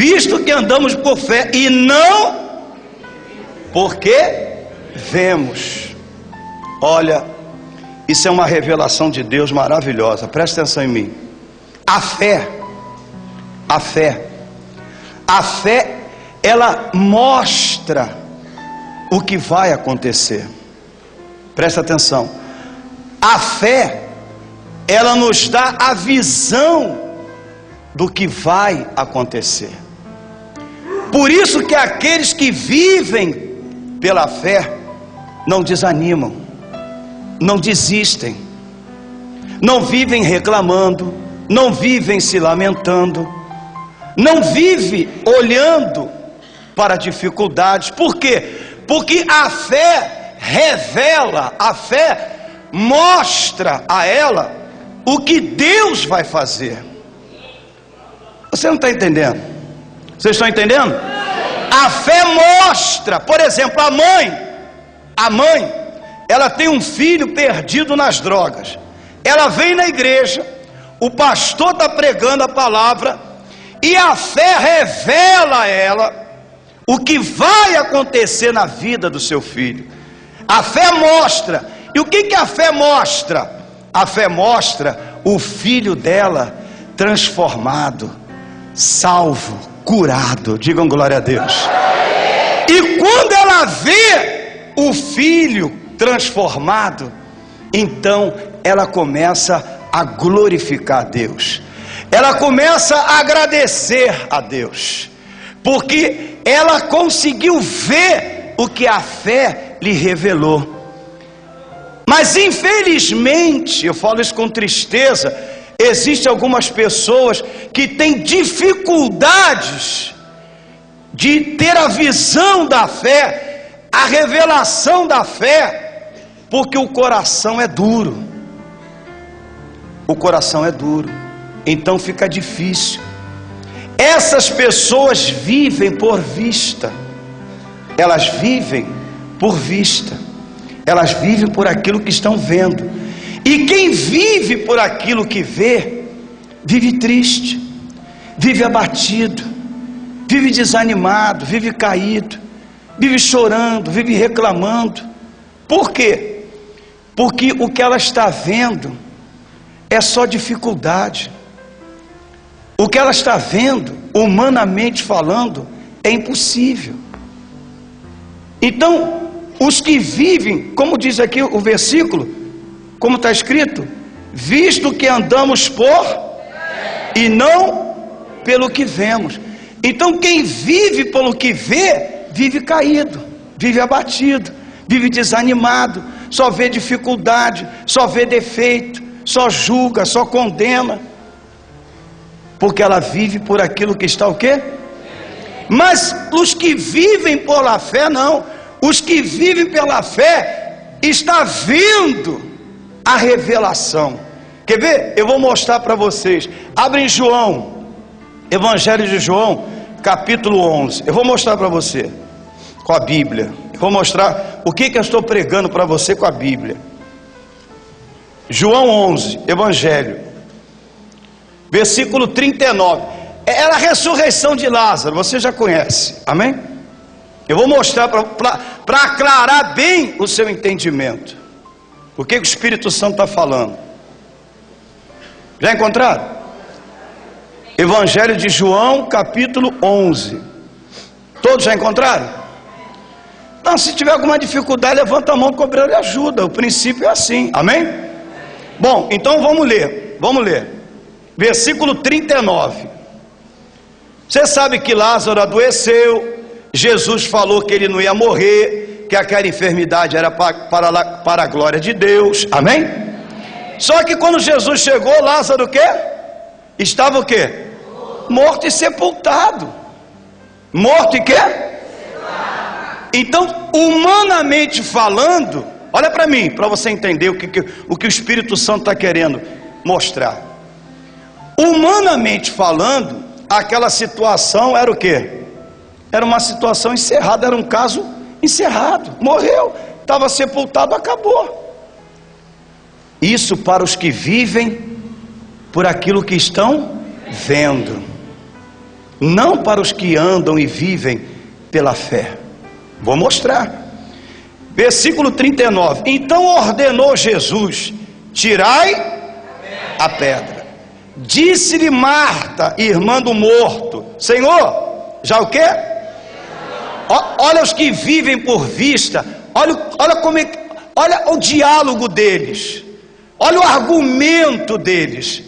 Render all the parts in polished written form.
visto que andamos por fé e não porque vemos. Olha, isso é uma revelação de Deus maravilhosa. Presta atenção em mim. A fé, ela mostra o que vai acontecer. Presta atenção. A fé, ela nos dá a visão do que vai acontecer. Por isso que aqueles que vivem pela fé não desanimam, não desistem, não vivem reclamando, não vivem se lamentando, não vivem olhando para dificuldades. Por quê? Porque a fé revela, a fé mostra a ela o que Deus vai fazer. Você não está entendendo? Vocês estão entendendo? A fé mostra. Por exemplo, a mãe, ela tem um filho perdido nas drogas. Ela vem na igreja, o pastor está pregando a palavra, e a fé revela a ela o que vai acontecer na vida do seu filho. A fé mostra. E o que a fé mostra? A fé mostra o filho dela transformado, salvo, curado. Digam glória a Deus. E quando ela vê o filho transformado, então ela começa a glorificar a Deus, ela começa a agradecer a Deus, porque ela conseguiu ver o que a fé lhe revelou. Mas infelizmente, eu falo isso com tristeza, existem algumas pessoas que têm dificuldades de ter a visão da fé, a revelação da fé, porque o coração é duro. O coração é duro, então fica difícil. Essas pessoas vivem por vista, elas vivem por vista, elas vivem por aquilo que estão vendo. E quem vive por aquilo que vê, vive triste, vive abatido, vive desanimado, vive caído, vive chorando, vive reclamando. Por quê? Porque o que ela está vendo é só dificuldade. O que ela está vendo, humanamente falando, é impossível. Então, os que vivem, como diz aqui o versículo, como está escrito, visto que andamos por e não pelo que vemos. Então quem vive pelo que vê, vive caído, vive abatido, vive desanimado, só vê dificuldade, só vê defeito, só julga, só condena, porque ela vive por aquilo que está o quê? Mas os que vivem pela fé não. Os que vivem pela fé está vendo a revelação. Quer ver? Eu vou mostrar para vocês. Abre em João, Evangelho de João, capítulo 11. Eu vou mostrar para você com a Bíblia. Eu vou mostrar o que eu estou pregando para você com a Bíblia. João 11, Evangelho, versículo 39. Era a ressurreição de Lázaro, você já conhece, amém? Eu vou mostrar para aclarar bem o seu entendimento. O que o Espírito Santo está falando? Já encontraram? Evangelho de João, capítulo 11. Todos já encontraram? Então, se tiver alguma dificuldade, levanta a mão que o obreiro lhe ajuda. O princípio é assim, amém? Bom, então vamos ler. Versículo 39. Você sabe que Lázaro adoeceu. Jesus falou que ele não ia morrer, que aquela enfermidade era para a glória de Deus, amém? Só que quando Jesus chegou, Lázaro o quê? Estava o quê? Morto e sepultado. Morto e quê? Então, humanamente falando, olha para mim, para você entender o que o Espírito Santo está querendo mostrar. Humanamente falando, aquela situação era o quê? Era uma situação encerrada, era um caso encerrado, morreu, estava sepultado, acabou. Isso para os que vivem por aquilo que estão vendo. não para os que andam e vivem pela fé. Vou mostrar. Versículo 39. Então ordenou Jesus: tirai a pedra. Disse-lhe Marta, irmã do morto: Senhor, já o quê? Olha os que vivem por vista. Olha como é, olha o diálogo deles. Olha o argumento deles.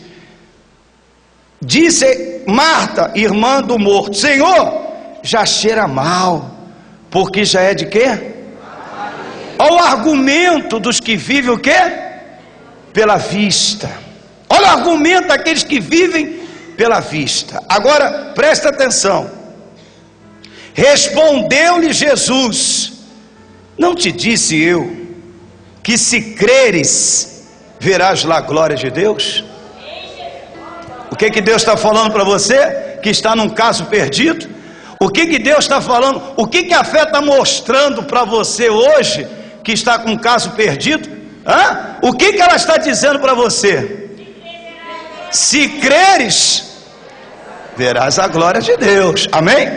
Disse Marta, irmã do morto: Senhor, já cheira mal, porque já é de quê? Olha o argumento dos que vivem o quê? Pela vista. Olha o argumento daqueles que vivem pela vista. Agora, presta atenção. Respondeu-lhe Jesus: não te disse eu que se creres, verás lá a glória de Deus? O que Deus está falando para você que está num caso perdido? O que Deus está falando? O que a fé está mostrando para você hoje que está com um caso perdido? O que ela está dizendo para você? Se creres, verás a glória de Deus. Amém?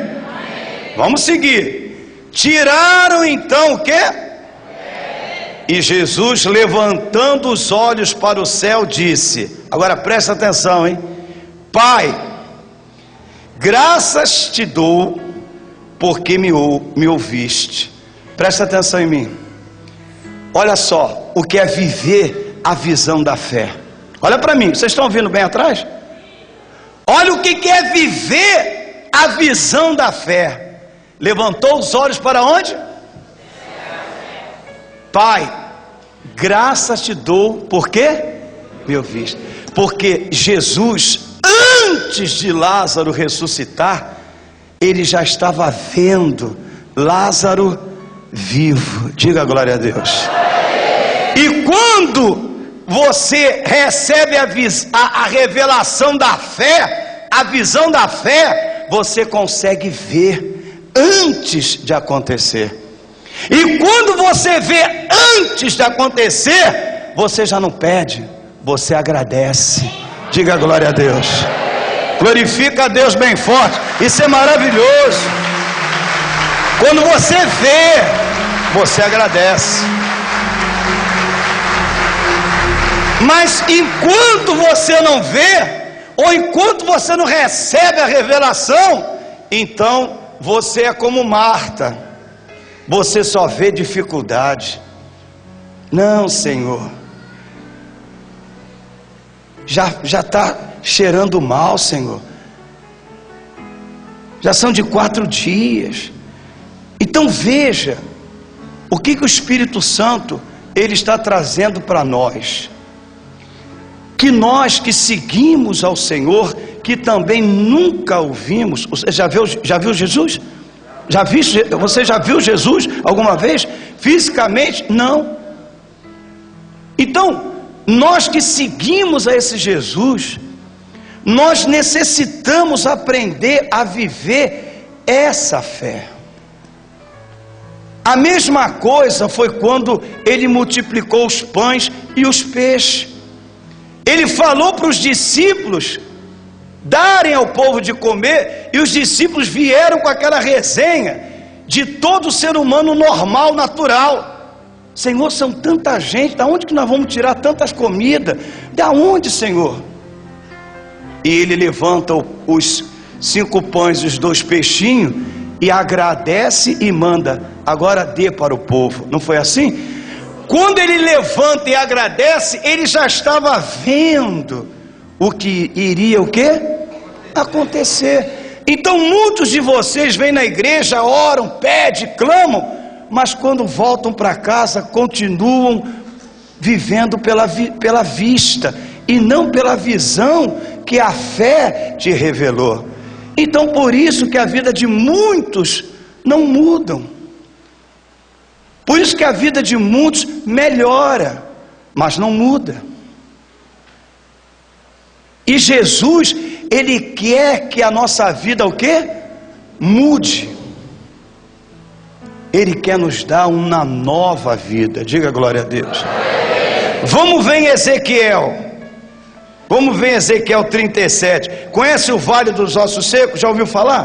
Vamos seguir. Tiraram então o quê? E Jesus, levantando os olhos para o céu, disse: agora presta atenção, hein? Pai, graças te dou porque me ouviste. Presta atenção em mim. Olha só o que é viver a visão da fé. Olha para mim, vocês estão ouvindo bem atrás? Olha o que é viver a visão da fé. Levantou os olhos para onde? Pai, graças te dou, por quê? Me ouviste. Porque Jesus, antes de Lázaro ressuscitar, ele já estava vendo Lázaro vivo. Diga glória a Deus. E quando você recebe a revelação da fé, a visão da fé, você consegue ver antes de acontecer. E quando você vê antes de acontecer, você já não pede, você agradece. Diga glória a Deus. Glorifica a Deus bem forte. Isso é maravilhoso. Quando você vê, você agradece. Mas enquanto você não vê, ou enquanto você não recebe a revelação, então você é como Marta. Você só vê dificuldade. Não, Senhor, já está cheirando mal, Senhor. Já são de 4 dias. Então veja o que o Espírito Santo ele está trazendo para nós. Que nós que seguimos ao Senhor, que também nunca ouvimos. Você já viu Jesus? Você já viu Jesus alguma vez? Fisicamente? Não. Então, nós que seguimos a esse Jesus, nós necessitamos aprender a viver essa fé. A mesma coisa foi quando ele multiplicou os pães e os peixes. Ele falou para os discípulos darem ao povo de comer, e os discípulos vieram com aquela resenha de todo ser humano normal, natural. Senhor, são tanta gente, da onde que nós vamos tirar tantas comidas? Da onde, Senhor? E ele levanta os 5 pães e os 2 peixinhos e agradece e manda: agora dê para o povo. Não foi assim? Quando ele levanta e agradece, ele já estava vendo o que iria o quê? Acontecer. Então muitos de vocês vêm na igreja, oram, pedem, clamam, mas quando voltam para casa continuam vivendo pela vista e não pela visão que a fé te revelou. Então por isso que a vida de muitos não mudam. Por isso que a vida de muitos melhora, mas não muda. E Jesus, Ele quer que a nossa vida o quê? Mude. Ele quer nos dar uma nova vida. Diga glória a Deus. Vamos ver em Ezequiel. Vamos ver Ezequiel 37. Conhece o Vale dos Ossos Secos? Já ouviu falar?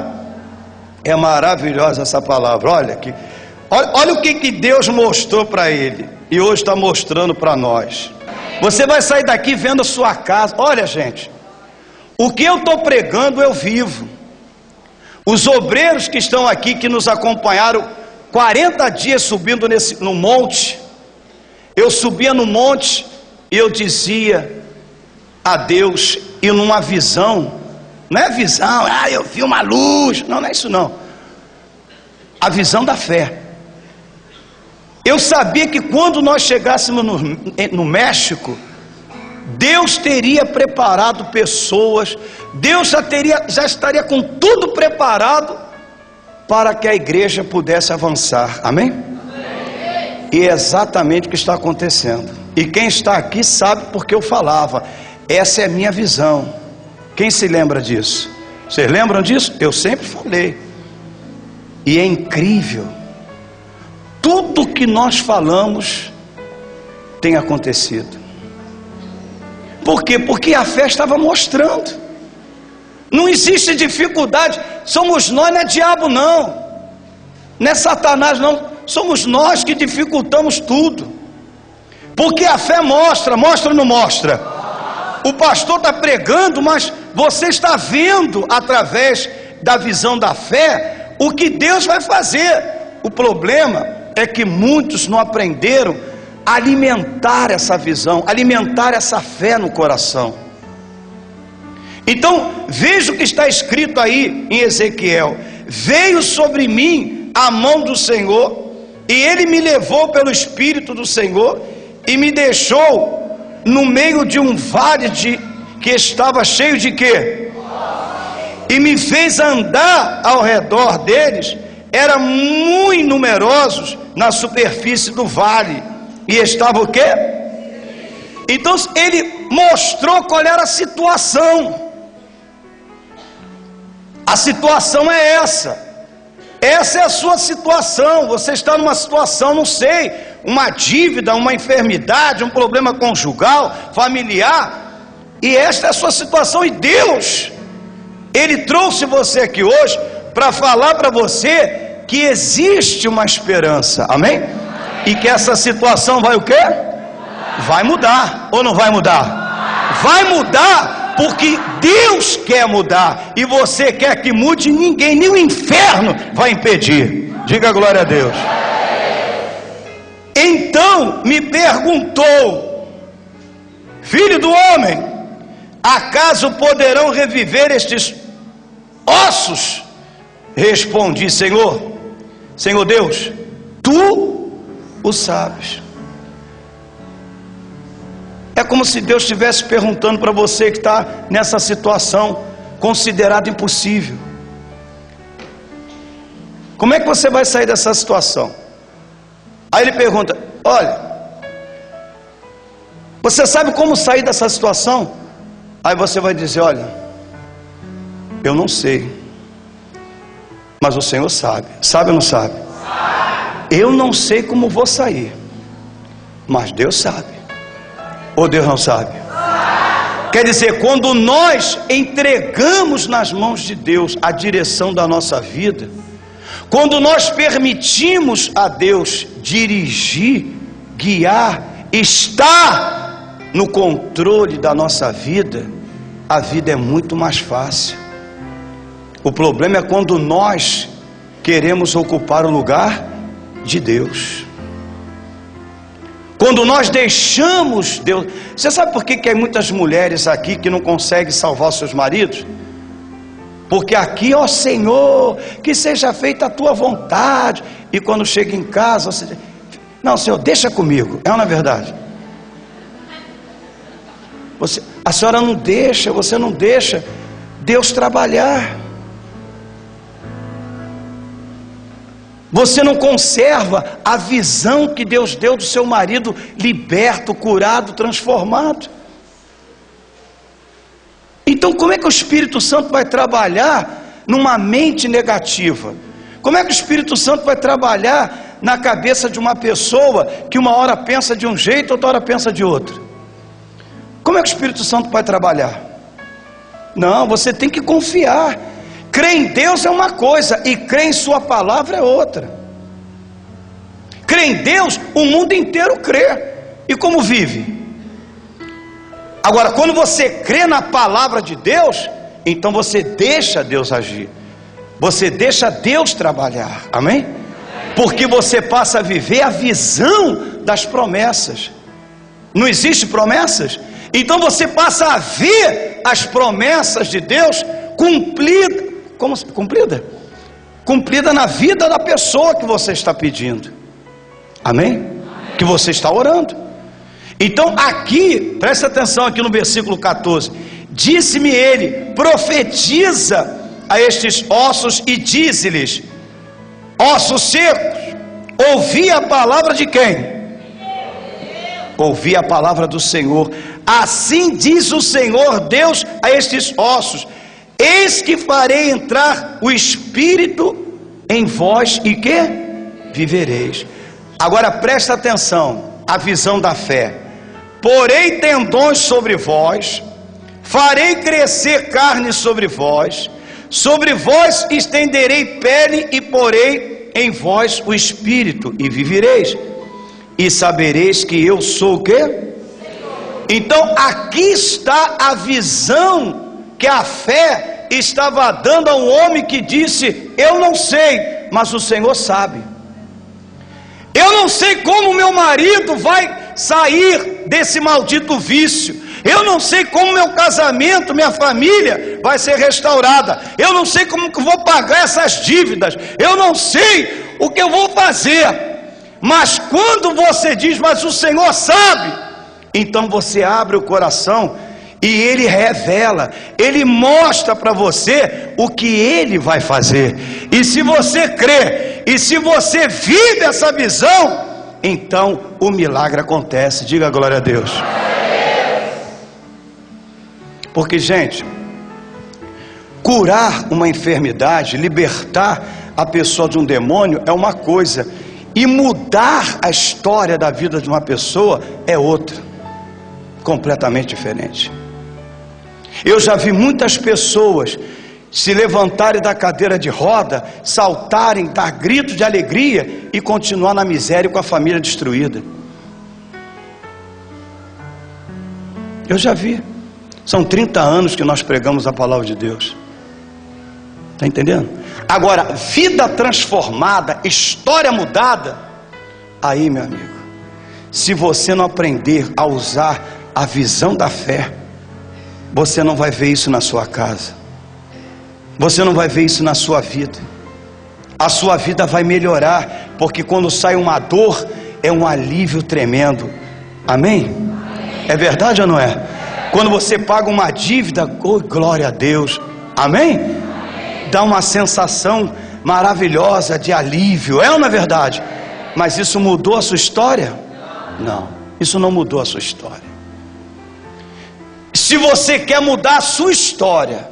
É maravilhosa essa palavra. Olha o que Deus mostrou para ele e hoje está mostrando para nós. Você vai sair daqui vendo a sua casa. Olha, gente, o que eu estou pregando eu vivo. Os obreiros que estão aqui, que nos acompanharam 40 dias subindo no monte, eu subia no monte e eu dizia a Deus, e numa visão, não é visão, eu vi uma luz, não é isso não, a visão da fé. Eu sabia que quando nós chegássemos no México, Deus teria preparado pessoas, Deus já estaria com tudo preparado para que a igreja pudesse avançar, amém? E é exatamente o que está acontecendo. E quem está aqui sabe porque eu falava. Essa é a minha visão. Quem se lembra disso? Vocês lembram disso? Eu sempre falei. E é incrível. Tudo que nós falamos tem acontecido. Por quê? Porque a fé estava mostrando. Não existe dificuldade. Somos nós, não é diabo não. Não é Satanás não. Somos nós que dificultamos tudo. Porque a fé mostra ou não mostra? O pastor está pregando, mas você está vendo através da visão da fé o que Deus vai fazer. O problema é que muitos não aprenderam a alimentar essa visão, alimentar essa fé no coração. Então veja o que está escrito aí em Ezequiel: veio sobre mim a mão do Senhor, e ele me levou pelo Espírito do Senhor e me deixou no meio de um vale que estava cheio de quê? E me fez andar ao redor deles. Eram muito numerosos na superfície do vale. E estava o quê? Então ele mostrou qual era a situação. A situação é essa. Essa é a sua situação. Você está numa situação, não sei, uma dívida, uma enfermidade, um problema conjugal, familiar, e esta é a sua situação. E Deus, Ele trouxe você aqui hoje para falar para você que existe uma esperança, amém? E que essa situação vai o quê? Vai mudar, ou não vai mudar? Vai mudar. Porque Deus quer mudar, e você quer que mude, ninguém, nem o inferno vai impedir. Diga glória a Deus. Então me perguntou: filho do homem, acaso poderão reviver estes ossos? Respondi: Senhor Deus, tu o sabes. É como se Deus estivesse perguntando para você que está nessa situação considerada impossível: como é que você vai sair dessa situação? Aí ele pergunta: olha, você sabe como sair dessa situação? Aí você vai dizer: olha, eu não sei, mas o Senhor sabe. Sabe ou não sabe? Eu não sei como vou sair, mas Deus sabe. Ou Deus não sabe? Quer dizer, quando nós entregamos nas mãos de Deus a direção da nossa vida, quando nós permitimos a Deus dirigir, guiar, estar no controle da nossa vida, a vida é muito mais fácil. O problema é quando nós queremos ocupar o lugar de Deus. Quando nós deixamos Deus. Você sabe por que há muitas mulheres aqui que não conseguem salvar os seus maridos? Porque aqui, ó Senhor, que seja feita a tua vontade. E quando chega em casa, você diz: não, Senhor, deixa comigo. É ou não é verdade? A senhora não deixa, você não deixa Deus trabalhar. Você não conserva a visão que Deus deu do seu marido liberto, curado, transformado. Então como é que o Espírito Santo vai trabalhar numa mente negativa? Como é que o Espírito Santo vai trabalhar na cabeça de uma pessoa que uma hora pensa de um jeito, outra hora pensa de outro? Como é que o Espírito Santo vai trabalhar? Não, você tem que confiar. Crer em Deus é uma coisa, e crer em sua palavra é outra. Crer em Deus, o mundo inteiro crê. E como vive? Agora, quando você crê na palavra de Deus, então você deixa Deus agir, você deixa Deus trabalhar, amém? Porque você passa a viver a visão das promessas. Não existe promessas? Então você passa a ver as promessas de Deus cumpridas. Como cumprida? Cumprida na vida da pessoa que você está pedindo, amém? Que você está orando. Então aqui, presta atenção aqui no versículo 14: disse-me ele, profetiza a estes ossos e dize-lhes: ossos secos, ouvi a palavra de quem? Ouvi a palavra do Senhor. Assim diz o Senhor Deus a estes ossos: eis que farei entrar o Espírito em vós e que? Vivereis. Agora presta atenção, a visão da fé. Porei tendões sobre vós, farei crescer carne sobre vós estenderei pele e porei em vós o Espírito e vivereis. E sabereis que eu sou o quê? Então aqui está a visão que a fé estava dando a um homem que disse: eu não sei, mas o Senhor sabe. Eu não sei como meu marido vai sair desse maldito vício. Eu não sei como meu casamento, minha família vai ser restaurada. Eu não sei como que eu vou pagar essas dívidas. Eu não sei o que eu vou fazer. Mas quando você diz: mas o Senhor sabe, então você abre o coração e Ele revela, Ele mostra para você o que Ele vai fazer. E se você crê, e se você vive essa visão, então o milagre acontece. Diga glória a Deus. Porque, gente, curar uma enfermidade, libertar a pessoa de um demônio é uma coisa, e mudar a história da vida de uma pessoa é outra, completamente diferente. Eu já vi muitas pessoas se levantarem da cadeira de roda, saltarem, dar gritos de alegria e continuar na miséria com a família destruída. Eu já vi. São 30 anos que nós pregamos a palavra de Deus. Está entendendo? Agora, vida transformada, história mudada, aí, meu amigo, se você não aprender a usar a visão da fé, você não vai ver isso na sua casa, você não vai ver isso na sua vida. A sua vida vai melhorar, porque quando sai uma dor, é um alívio tremendo. Amém? É verdade ou não é? Quando você paga uma dívida, oh, glória a Deus, amém? Dá uma sensação maravilhosa de alívio, é ou não é verdade? Mas isso mudou a sua história? Não, isso não mudou a sua história. Se você quer mudar a sua história,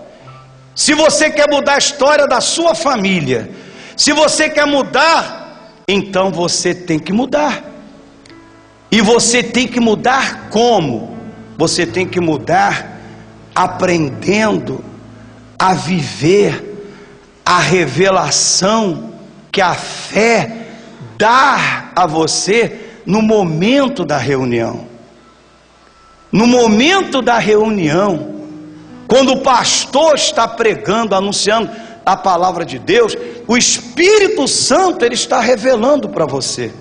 se você quer mudar a história da sua família, se você quer mudar, então você tem que mudar. E você tem que mudar como? Você tem que mudar aprendendo a viver a revelação que a fé dá a você no momento da reunião. No momento da reunião, quando o pastor está pregando, anunciando a palavra de Deus, o Espírito Santo, ele está revelando para você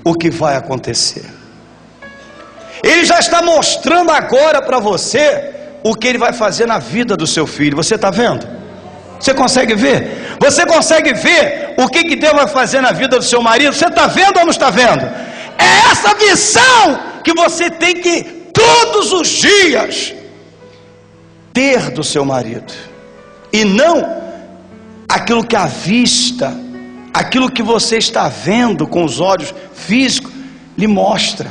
o que vai acontecer. Ele já está mostrando agora para você o que ele vai fazer na vida do seu filho. Você está vendo? Você consegue ver? Você consegue ver o que Deus vai fazer na vida do seu marido? Você está vendo ou não está vendo? É essa visão que você tem que todos os dias ter do seu marido, e não aquilo que a vista, aquilo que você está vendo com os olhos físicos lhe mostra.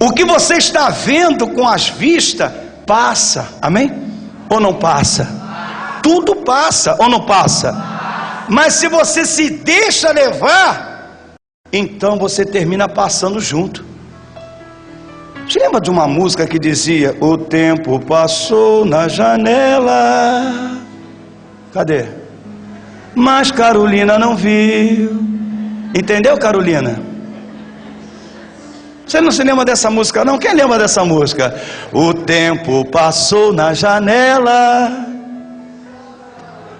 O que você está vendo com as vistas passa, amém? Ou não passa? Tudo passa ou não passa? Mas se você se deixa levar, então você termina passando junto. Você lembra de uma música que dizia: o tempo passou na janela? Cadê? Mas Carolina não viu. Entendeu, Carolina? Você não se lembra dessa música não? Quem lembra dessa música? O tempo passou na janela,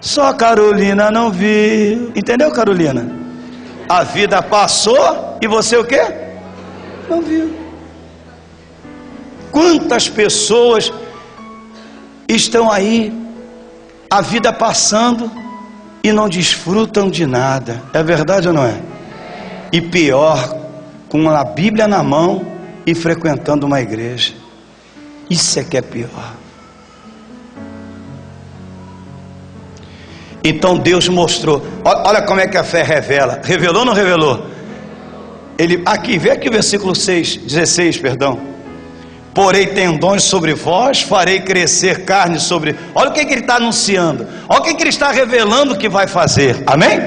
só Carolina não viu. Entendeu, Carolina? A vida passou e você o quê? Não viu. Quantas pessoas estão aí, a vida passando e não desfrutam de nada? É verdade ou não é? E pior, com a Bíblia na mão e frequentando uma igreja. Isso é que é pior. Então Deus mostrou. Olha como é que a fé revela. Revelou ou não revelou? Ele, aqui, vê aqui o versículo 16, perdão. Porei tendões sobre vós, farei crescer carne sobre... Olha o que ele está anunciando. Olha o que ele está revelando que vai fazer. Amém?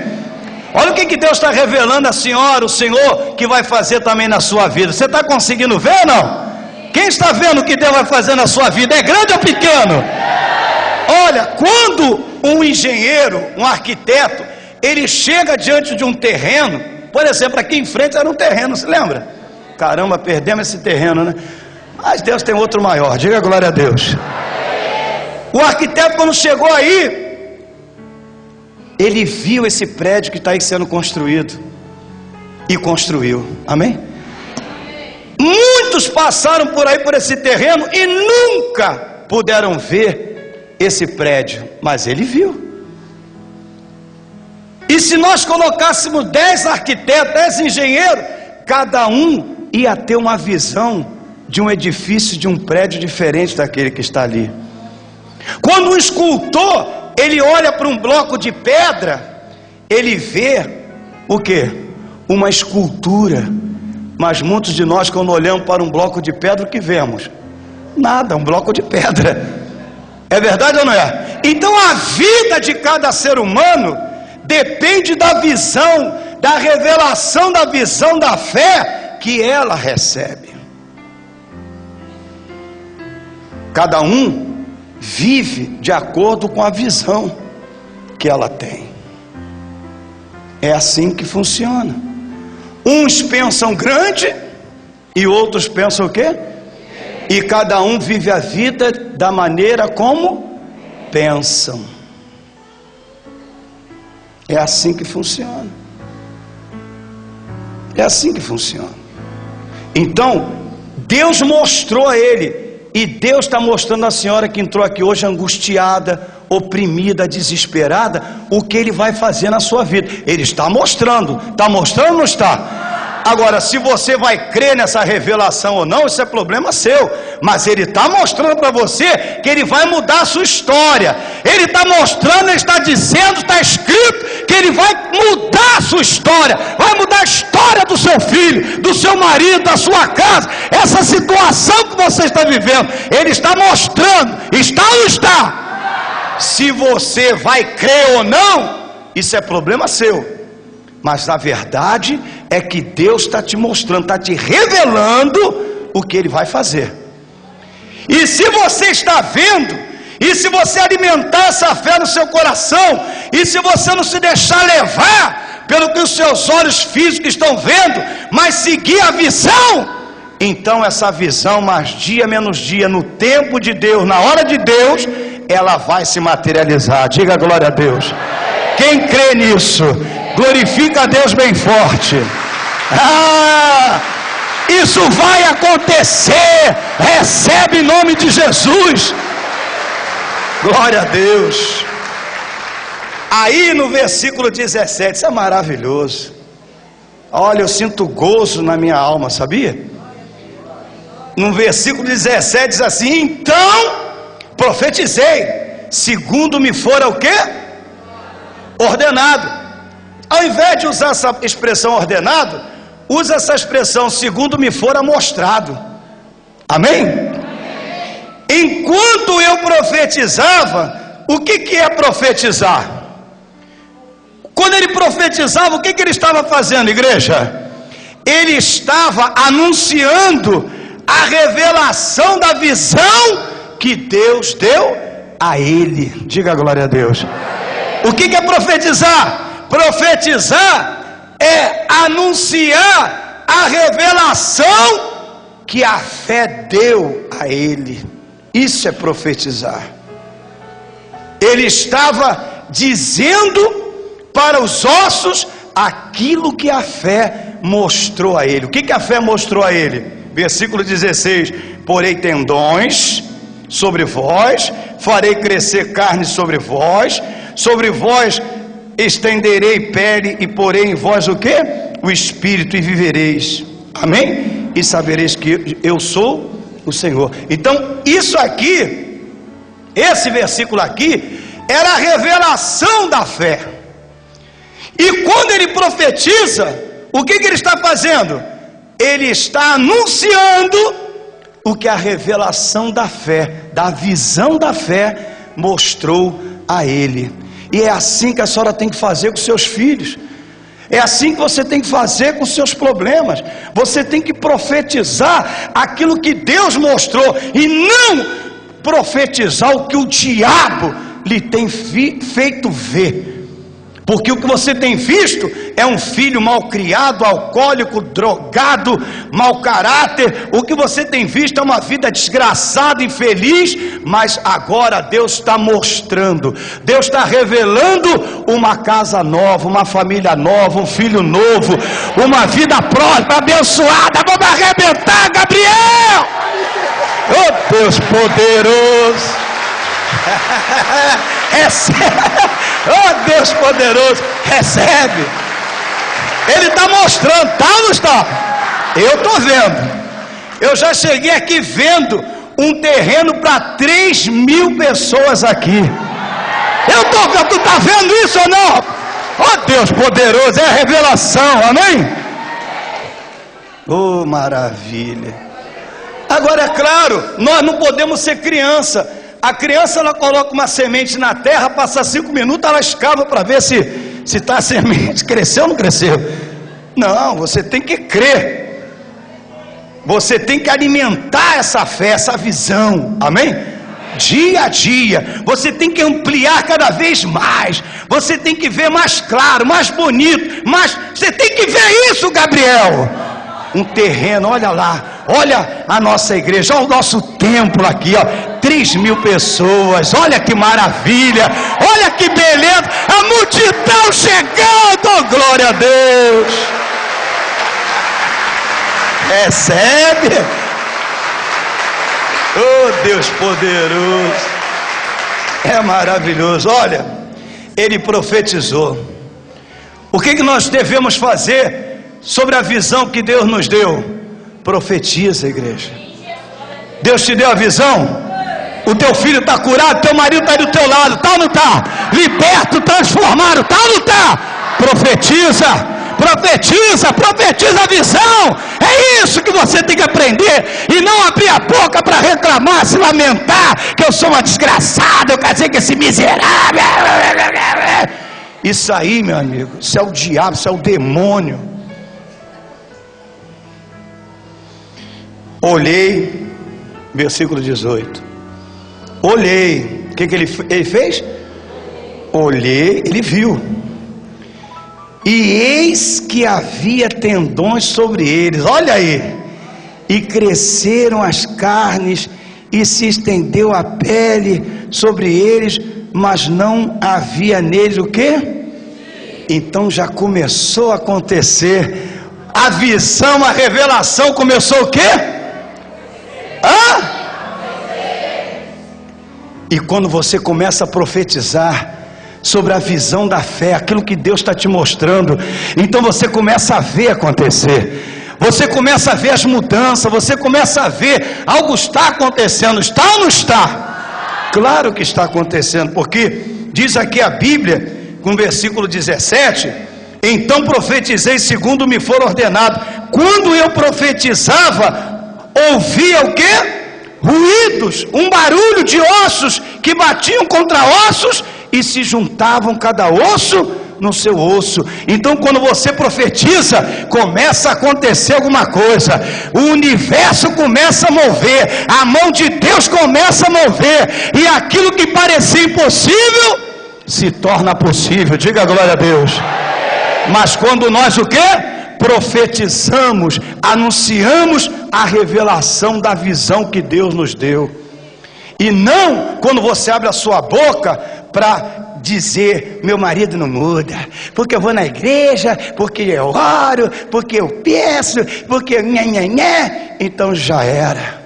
Olha o que Deus está revelando a senhora, o Senhor, que vai fazer também na sua vida. Você está conseguindo ver ou não? Quem está vendo o que Deus vai fazer na sua vida? É grande ou pequeno? Olha, quando um engenheiro, um arquiteto, ele chega diante de um terreno, por exemplo, aqui em frente era um terreno, se lembra? Caramba, perdemos esse terreno, né? Mas Deus tem outro maior, diga glória a Deus. O arquiteto, quando chegou aí, ele viu esse prédio que está aí sendo construído e construiu, amém? Muitos passaram por aí, por esse terreno, e nunca puderam ver esse prédio, mas ele viu. E se nós colocássemos 10 arquitetos, 10 engenheiros, cada um ia ter uma visão de um edifício, de um prédio diferente daquele que está ali. Quando um escultor, ele olha para um bloco de pedra, ele vê o que? Uma escultura. Mas muitos de nós, quando olhamos para um bloco de pedra, o que vemos? Nada, um bloco de pedra. É verdade ou não é? Então a vida de cada ser humano depende da visão, da revelação da visão da fé que ela recebe. Cada um vive de acordo com a visão que ela tem. É assim que funciona. Uns pensam grande e outros pensam o quê? E cada um vive a vida da maneira como pensam. É assim que funciona. É assim que funciona. Então, Deus mostrou a ele. E Deus está mostrando à senhora que entrou aqui hoje angustiada, oprimida, desesperada, o que Ele vai fazer na sua vida. Ele está mostrando ou não está? Agora, se você vai crer nessa revelação ou não, isso é problema seu. Mas Ele está mostrando para você que Ele vai mudar a sua história. Ele está mostrando, Ele está dizendo, está escrito que Ele vai mudar a sua história. Vai mudar a história do seu filho, do seu marido, da sua casa. Essa situação que você está vivendo, Ele está mostrando. Está ou não está? Se você vai crer ou não, isso é problema seu. Mas na verdade é que Deus está te mostrando, está te revelando o que Ele vai fazer. E se você está vendo, e se você alimentar essa fé no seu coração, e se você não se deixar levar pelo que os seus olhos físicos estão vendo, mas seguir a visão, então essa visão, mais dia menos dia, no tempo de Deus, na hora de Deus, ela vai se materializar. Diga glória a Deus. Quem crê nisso, glorifica a Deus bem forte. Isso vai acontecer. Recebe em nome de Jesus. Glória a Deus. Aí no versículo 17, isso é maravilhoso. Olha, eu sinto gozo na minha alma, sabia? No versículo 17 diz assim: então profetizei, segundo me fora o quê? Ordenado. Ao invés de usar essa expressão ordenado, usa essa expressão segundo me fora mostrado. Amém? Enquanto eu profetizava, o que é profetizar? Quando ele profetizava, o que ele estava fazendo, igreja? Ele estava anunciando a revelação da visão que Deus deu a ele. Diga glória a Deus. O que é profetizar? Profetizar é anunciar a revelação que a fé deu a ele. Isso é profetizar. Ele estava dizendo para os ossos aquilo que a fé mostrou a ele. O que a fé mostrou a ele? Versículo 16: porei tendões sobre vós, farei crescer carne sobre vós estenderei pele e porei em vós o que? O Espírito, e vivereis. Amém? E sabereis que eu sou o Senhor. Então isso aqui, esse versículo aqui, era a revelação da fé. E quando ele profetiza, o que ele está fazendo? Ele está anunciando o que a revelação da fé, da visão da fé, mostrou a ele. E é assim que a senhora tem que fazer com seus filhos. É assim que você tem que fazer com seus problemas. Você tem que profetizar aquilo que Deus mostrou, e não profetizar o que o diabo lhe tem feito ver. Porque o que você tem visto é um filho mal criado, alcoólico, drogado, mau caráter. O que você tem visto é uma vida desgraçada, infeliz. Mas agora Deus está mostrando, Deus está revelando uma casa nova, uma família nova, um filho novo, uma vida próspera, abençoada. Vamos arrebentar, Gabriel! Oh Deus poderoso! Recebe, oh Deus poderoso, recebe. Ele está mostrando, tá ou não está? Eu estou vendo. Eu já cheguei aqui vendo um terreno para 3.000 pessoas aqui. Eu estou vendo, tu está vendo isso ou não? Oh Deus poderoso, é a revelação, amém? Oh maravilha. Agora é claro, nós não podemos ser criança. A criança, ela coloca uma semente na terra, passa 5 minutos, ela escava para ver se está a semente, cresceu ou não cresceu. Não, você tem que crer. Você tem que alimentar essa fé, essa visão, amém? Dia a dia, você tem que ampliar cada vez mais. Você tem que ver mais claro, mais bonito, você tem que ver isso, Gabriel. Um terreno, olha lá, olha a nossa igreja, olha o nosso templo aqui, ó, 3.000 pessoas, olha que maravilha, olha que beleza, a multidão chegando, glória a Deus. Recebe. Oh Deus poderoso, é maravilhoso. Olha, ele profetizou. O que nós devemos fazer sobre a visão que Deus nos deu? Profetiza, igreja. Deus te deu a visão? O teu filho está curado, teu marido está do teu lado, tá ou não está? Liberto, transformado, tá ou não está? Profetiza, profetiza, profetiza a visão. É isso que você tem que aprender, e não abrir a boca para reclamar, se lamentar, que eu sou uma desgraçada, eu casei com esse miserável. Isso aí, meu amigo, isso é o diabo, isso é o demônio. Olhei, versículo 18. Olhei, o que ele fez? Olhei, ele viu. E eis que havia tendões sobre eles, olha aí. E cresceram as carnes, e se estendeu a pele sobre eles, mas não havia neles o quê? Então já começou a acontecer. A visão, a revelação começou o quê? E quando você começa a profetizar sobre a visão da fé, aquilo que Deus está te mostrando, então você começa a ver acontecer, você começa a ver as mudanças, você começa a ver algo está acontecendo. Está ou não está? Claro que está acontecendo, porque diz aqui a Bíblia, com o versículo 17: então profetizei segundo me for ordenado. Quando eu profetizava, ouvia o quê? Ruídos, um barulho de ossos que batiam contra ossos e se juntavam cada osso no seu osso. Então quando você profetiza, começa a acontecer alguma coisa, o universo começa a mover, a mão de Deus começa a mover, e aquilo que parecia impossível se torna possível. Diga glória a Deus. Mas quando nós o quê? Profetizamos, anunciamos a revelação da visão que Deus nos deu, e não quando você abre a sua boca para dizer: meu marido não muda, porque eu vou na igreja, porque eu oro, porque eu peço, porque nhanhanhé. Então já era.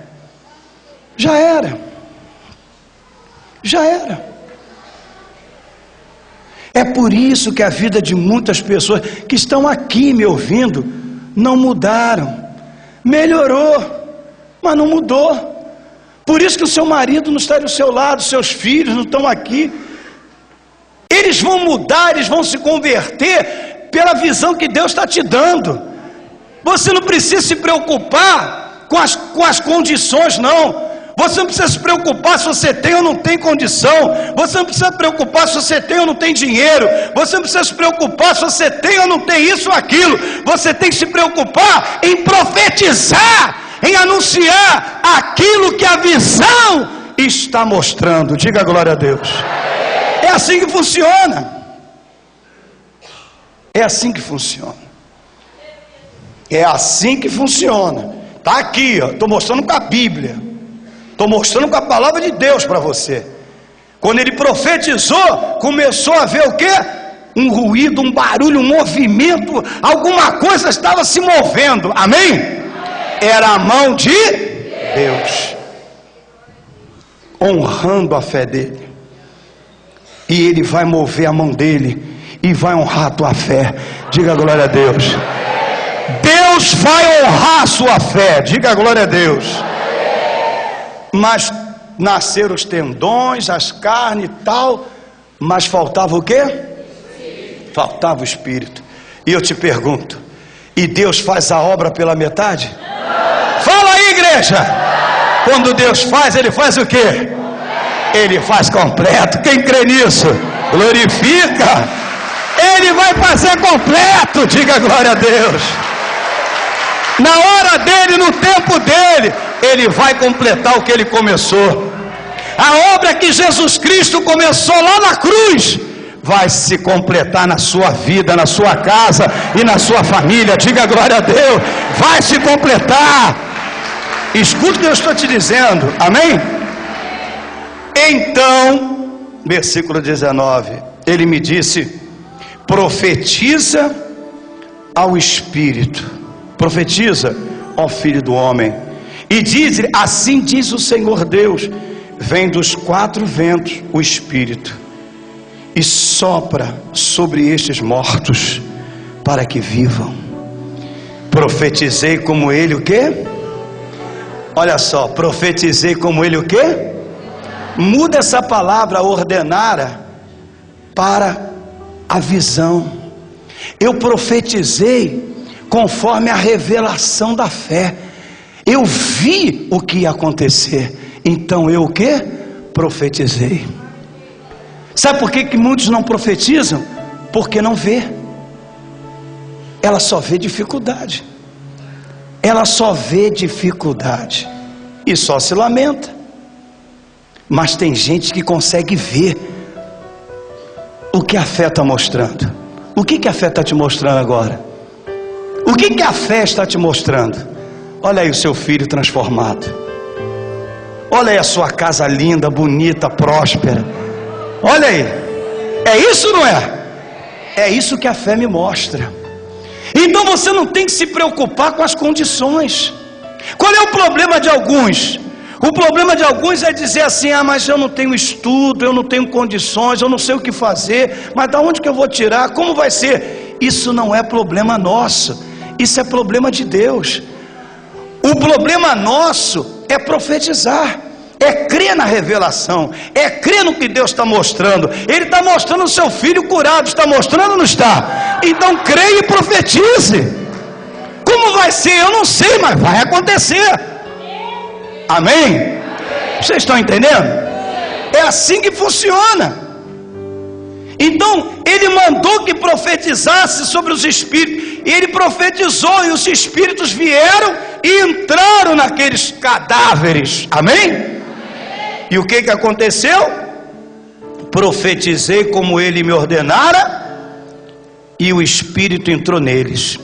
É por isso que a vida de muitas pessoas que estão aqui me ouvindo não mudaram. Melhorou, mas não mudou. Por isso que o seu marido não está do seu lado, seus filhos não estão aqui. Eles vão mudar, eles vão se converter pela visão que Deus está te dando. Você não precisa se preocupar com as condições, não. Você não precisa se preocupar se você tem ou não tem condição. Você não precisa se preocupar se você tem ou não tem dinheiro. Você não precisa se preocupar se você tem ou não tem isso ou aquilo. Você tem que se preocupar em profetizar, em anunciar aquilo que a visão está mostrando. Diga glória a Deus. É assim que funciona. É assim que funciona. É assim que funciona. Está aqui, estou mostrando com a Bíblia. Estou mostrando com a palavra de Deus para você. Quando ele profetizou, começou a ver o quê? Um ruído, um barulho, um movimento, alguma coisa estava se movendo. Amém? Era a mão de Deus, honrando a fé dele. E ele vai mover a mão dele e vai honrar a tua fé. Diga glória a Deus. Deus vai honrar a sua fé. Diga glória a Deus. Mas nasceram os tendões, as carnes e tal, mas faltava o quê? Faltava o Espírito. E eu te pergunto, e Deus faz a obra pela metade? Fala aí, igreja. Quando Deus faz, Ele faz o quê? Ele faz completo. Quem crê nisso? Glorifica. Ele vai fazer completo. Diga glória a Deus. Na hora dele, no tempo dele, Ele vai completar o que Ele começou. A obra que Jesus Cristo começou lá na cruz vai se completar na sua vida, na sua casa e na sua família. Diga glória a Deus. Vai se completar. Escuta o que eu estou te dizendo. Amém? Então, versículo 19, Ele me disse: profetiza ao Espírito, profetiza ao Filho do Homem, e diz: assim diz o Senhor Deus, vem dos quatro ventos o Espírito, e sopra sobre estes mortos, para que vivam. Profetizei como ele o quê? Olha só, profetizei como ele o quê? Muda essa palavra ordenara para a visão. Eu profetizei conforme a revelação da fé. Eu vi o que ia acontecer, então eu o quê? Profetizei. Sabe por que muitos não profetizam? Porque não vê. Ela só vê dificuldade. Ela só vê dificuldade e só se lamenta. Mas tem gente que consegue ver o que a fé está mostrando. O que a fé está te mostrando agora? O que a fé está te mostrando? Olha aí o seu filho transformado. Olha aí a sua casa linda, bonita, próspera. Olha aí. É isso ou não é? É isso que a fé me mostra. Então você não tem que se preocupar com as condições. Qual é o problema de alguns? O problema de alguns é dizer assim: ah, mas eu não tenho estudo, eu não tenho condições, eu não sei o que fazer, mas da onde que eu vou tirar? Como vai ser? Isso não é problema nosso, isso é problema de Deus. O problema nosso é profetizar, é crer na revelação, é crer no que Deus está mostrando. Ele está mostrando o seu filho curado, está mostrando ou não está? Então creia e profetize. Como vai ser? Eu não sei, mas vai acontecer. Amém? Vocês estão entendendo? É assim que funciona. Então ele mandou mandou que profetizasse sobre os espíritos, e ele profetizou, e os espíritos vieram e entraram naqueles cadáveres, amém? E o que aconteceu? Profetizei como ele me ordenara, e o espírito entrou neles,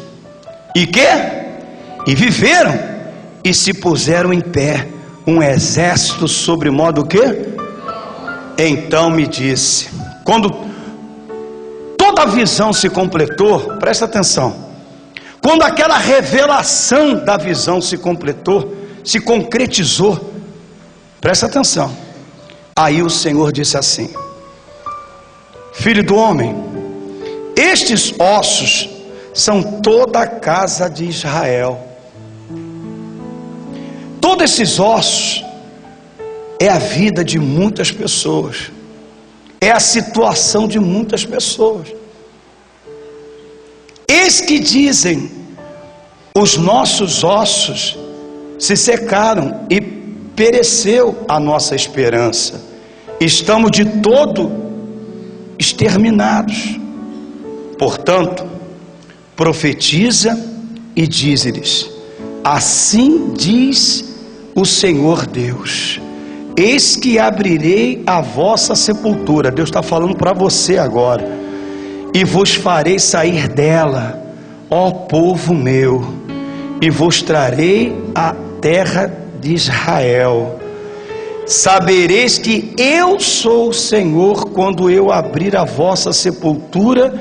e viveram, e se puseram em pé, um exército sobre modo o quê? Então me disse, quando toda a visão se completou, presta atenção, quando aquela revelação da visão se completou, se concretizou, presta atenção, aí o Senhor disse assim: filho do homem, estes ossos são toda a casa de Israel. Todos esses ossos é a vida de muitas pessoas, é a situação de muitas pessoas. Eis que dizem, os nossos ossos se secaram e pereceu a nossa esperança, estamos de todo exterminados. Portanto, profetiza e dize-lhes: assim diz o Senhor Deus, eis que abrirei a vossa sepultura. Deus está falando para você agora: e vos farei sair dela, ó povo meu, e vos trarei a terra de Israel. Sabereis que eu sou o Senhor, quando eu abrir a vossa sepultura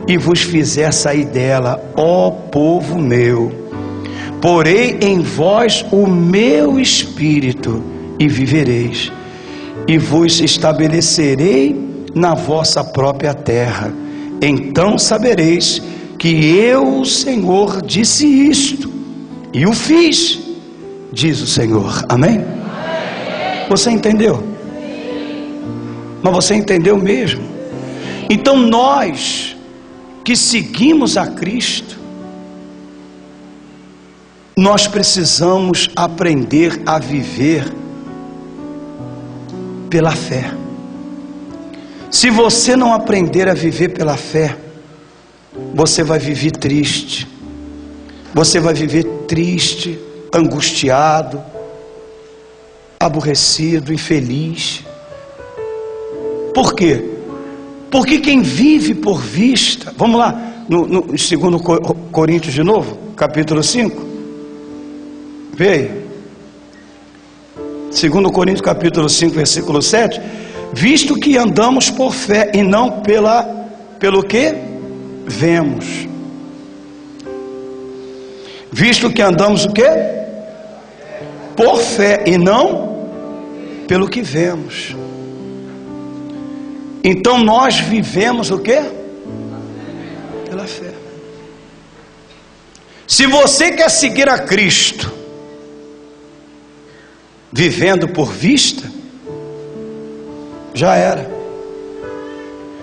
e vos fizer sair dela, ó povo meu. Porei em vós o meu espírito e vivereis, e vos estabelecerei na vossa própria terra. Então sabereis que eu, o Senhor, disse isto e o fiz, diz o Senhor. Amém? Você entendeu? Mas você entendeu mesmo? Então nós que seguimos a Cristo, nós precisamos aprender a viver pela fé. Se você não aprender a viver pela fé, você vai viver triste. Você vai viver triste, angustiado, aborrecido, infeliz. Por quê? Porque quem vive por vista, vamos lá, no 2 Coríntios de novo, capítulo 5, veio, 2 Coríntios capítulo 5, versículo 7, visto que andamos por fé e não pelo que vemos. Visto que andamos o quê? Por fé e não pelo que vemos. Então nós vivemos o quê? Pela fé. Se você quer seguir a Cristo vivendo por vista, já era.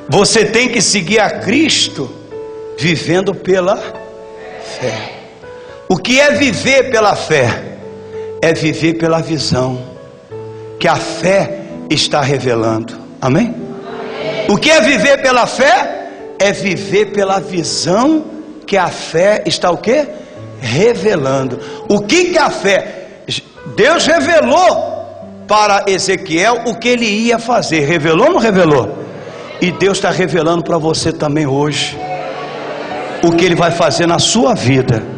Você tem que seguir a Cristo vivendo pela fé. O que é viver pela fé? É viver pela visão que a fé está revelando. Amém? O que é viver pela fé? É viver pela visão que a fé está o quê? Revelando. O que a fé? Deus revelou para Ezequiel o que ele ia fazer. Revelou ou não revelou? E Deus está revelando para você também hoje o que ele vai fazer na sua vida.